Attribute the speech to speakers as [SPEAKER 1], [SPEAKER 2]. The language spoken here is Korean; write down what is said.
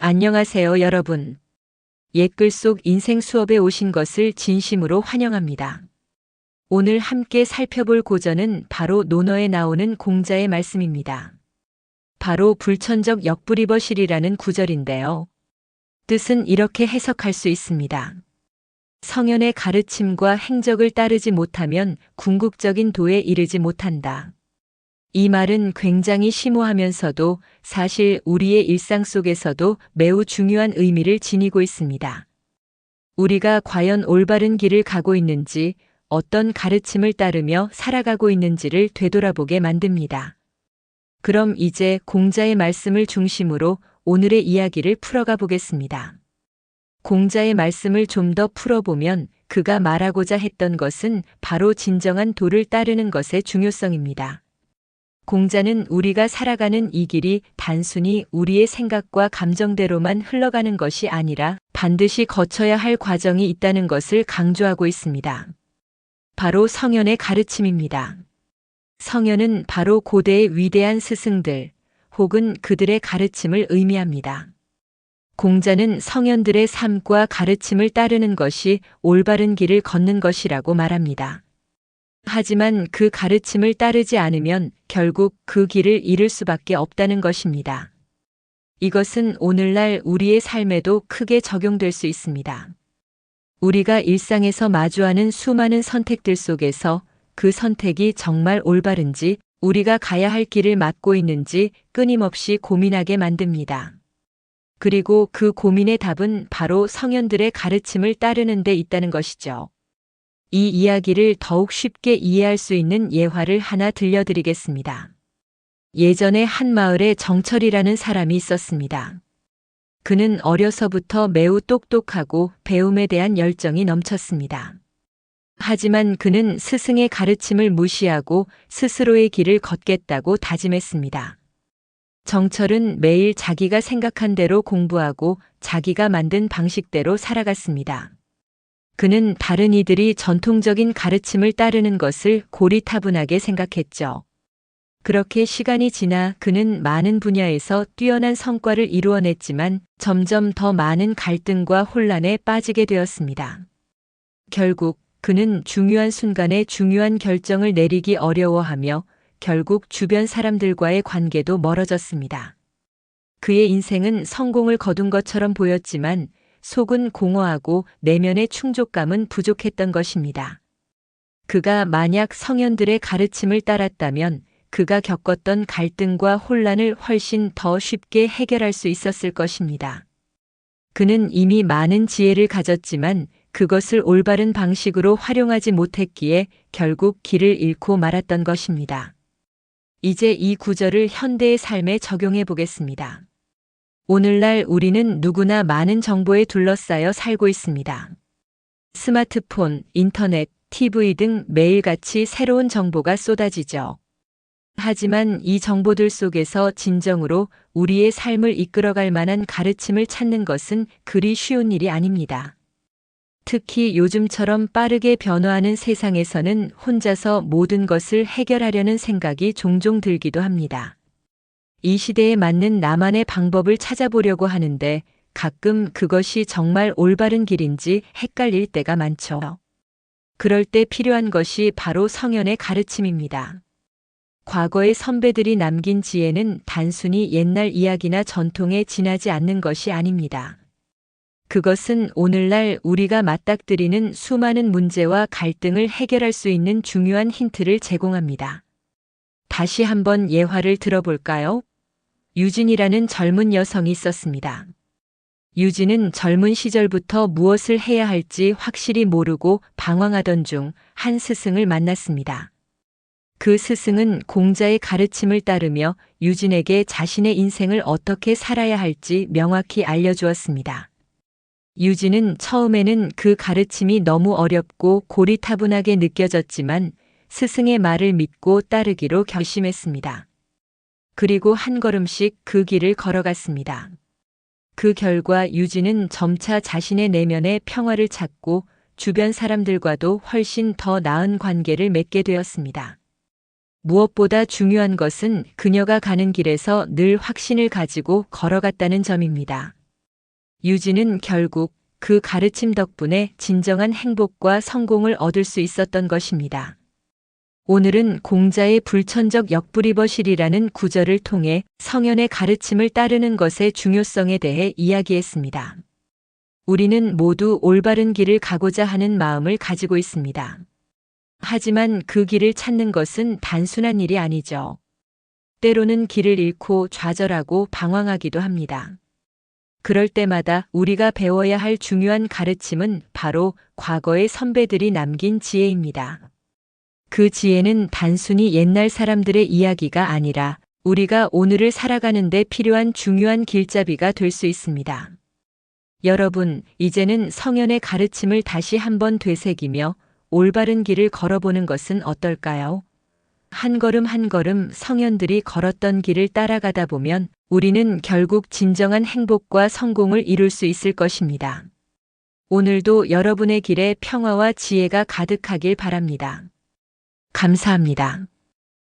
[SPEAKER 1] 안녕하세요, 여러분. 옛글 속 인생 수업에 오신 것을 진심으로 환영합니다. 오늘 함께 살펴볼 고전은 바로 논어에 나오는 공자의 말씀입니다. 바로 불천적 역불이버실이라는 구절인데요. 뜻은 이렇게 해석할 수 있습니다. 성현의 가르침과 행적을 따르지 못하면 궁극적인 도에 이르지 못한다. 이 말은 굉장히 심오하면서도 사실 우리의 일상 속에서도 매우 중요한 의미를 지니고 있습니다. 우리가 과연 올바른 길을 가고 있는지, 어떤 가르침을 따르며 살아가고 있는지를 되돌아보게 만듭니다. 그럼 이제 공자의 말씀을 중심으로 오늘의 이야기를 풀어가 보겠습니다. 공자의 말씀을 좀 더 풀어보면 그가 말하고자 했던 것은 바로 진정한 도를 따르는 것의 중요성입니다. 공자는 우리가 살아가는 이 길이 단순히 우리의 생각과 감정대로만 흘러가는 것이 아니라 반드시 거쳐야 할 과정이 있다는 것을 강조하고 있습니다. 바로 성현의 가르침입니다. 성현은 바로 고대의 위대한 스승들 혹은 그들의 가르침을 의미합니다. 공자는 성현들의 삶과 가르침을 따르는 것이 올바른 길을 걷는 것이라고 말합니다. 하지만 그 가르침을 따르지 않으면 결국 그 길을 잃을 수밖에 없다는 것입니다. 이것은 오늘날 우리의 삶에도 크게 적용될 수 있습니다. 우리가 일상에서 마주하는 수많은 선택들 속에서 그 선택이 정말 올바른지, 우리가 가야 할 길을 맞고 있는지 끊임없이 고민하게 만듭니다. 그리고 그 고민의 답은 바로 성현들의 가르침을 따르는 데 있다는 것이죠. 이 이야기를 더욱 쉽게 이해할 수 있는 예화를 하나 들려드리겠습니다. 예전에 한 마을에 정철이라는 사람이 있었습니다. 그는 어려서부터 매우 똑똑하고 배움에 대한 열정이 넘쳤습니다. 하지만 그는 스승의 가르침을 무시하고 스스로의 길을 걷겠다고 다짐했습니다. 정철은 매일 자기가 생각한 대로 공부하고 자기가 만든 방식대로 살아갔습니다. 그는 다른 이들이 전통적인 가르침을 따르는 것을 고리타분하게 생각했죠. 그렇게 시간이 지나 그는 많은 분야에서 뛰어난 성과를 이루어냈지만 점점 더 많은 갈등과 혼란에 빠지게 되었습니다. 결국 그는 중요한 순간에 중요한 결정을 내리기 어려워하며 결국 주변 사람들과의 관계도 멀어졌습니다. 그의 인생은 성공을 거둔 것처럼 보였지만 속은 공허하고 내면의 충족감은 부족했던 것입니다. 그가 만약 성현들의 가르침을 따랐다면 그가 겪었던 갈등과 혼란을 훨씬 더 쉽게 해결할 수 있었을 것입니다. 그는 이미 많은 지혜를 가졌지만 그것을 올바른 방식으로 활용하지 못했기에 결국 길을 잃고 말았던 것입니다. 이제 이 구절을 현대의 삶에 적용해 보겠습니다. 오늘날 우리는 누구나 많은 정보에 둘러싸여 살고 있습니다. 스마트폰, 인터넷, TV 등 매일같이 새로운 정보가 쏟아지죠. 하지만 이 정보들 속에서 진정으로 우리의 삶을 이끌어갈 만한 가르침을 찾는 것은 그리 쉬운 일이 아닙니다. 특히 요즘처럼 빠르게 변화하는 세상에서는 혼자서 모든 것을 해결하려는 생각이 종종 들기도 합니다. 이 시대에 맞는 나만의 방법을 찾아보려고 하는데 가끔 그것이 정말 올바른 길인지 헷갈릴 때가 많죠. 그럴 때 필요한 것이 바로 성현의 가르침입니다. 과거의 선배들이 남긴 지혜는 단순히 옛날 이야기나 전통에 지나지 않는 것이 아닙니다. 그것은 오늘날 우리가 맞닥뜨리는 수많은 문제와 갈등을 해결할 수 있는 중요한 힌트를 제공합니다. 다시 한번 예화를 들어볼까요? 유진이라는 젊은 여성이 있었습니다. 유진은 젊은 시절부터 무엇을 해야 할지 확실히 모르고 방황하던 중 한 스승을 만났습니다. 그 스승은 공자의 가르침을 따르며 유진에게 자신의 인생을 어떻게 살아야 할지 명확히 알려주었습니다. 유진은 처음에는 그 가르침이 너무 어렵고 고리타분하게 느껴졌지만 스승의 말을 믿고 따르기로 결심했습니다. 그리고 한 걸음씩 그 길을 걸어갔습니다. 그 결과 유진은 점차 자신의 내면의 평화를 찾고 주변 사람들과도 훨씬 더 나은 관계를 맺게 되었습니다. 무엇보다 중요한 것은 그녀가 가는 길에서 늘 확신을 가지고 걸어갔다는 점입니다. 유진은 결국 그 가르침 덕분에 진정한 행복과 성공을 얻을 수 있었던 것입니다. 오늘은 공자의 불천적 역부리버실이라는 구절을 통해 성현의 가르침을 따르는 것의 중요성에 대해 이야기했습니다. 우리는 모두 올바른 길을 가고자 하는 마음을 가지고 있습니다. 하지만 그 길을 찾는 것은 단순한 일이 아니죠. 때로는 길을 잃고 좌절하고 방황하기도 합니다. 그럴 때마다 우리가 배워야 할 중요한 가르침은 바로 과거의 선배들이 남긴 지혜입니다. 그 지혜는 단순히 옛날 사람들의 이야기가 아니라 우리가 오늘을 살아가는 데 필요한 중요한 길잡이가 될 수 있습니다. 여러분, 이제는 성현의 가르침을 다시 한번 되새기며 올바른 길을 걸어보는 것은 어떨까요? 한 걸음 한 걸음 성현들이 걸었던 길을 따라가다 보면 우리는 결국 진정한 행복과 성공을 이룰 수 있을 것입니다. 오늘도 여러분의 길에 평화와 지혜가 가득하길 바랍니다. 감사합니다.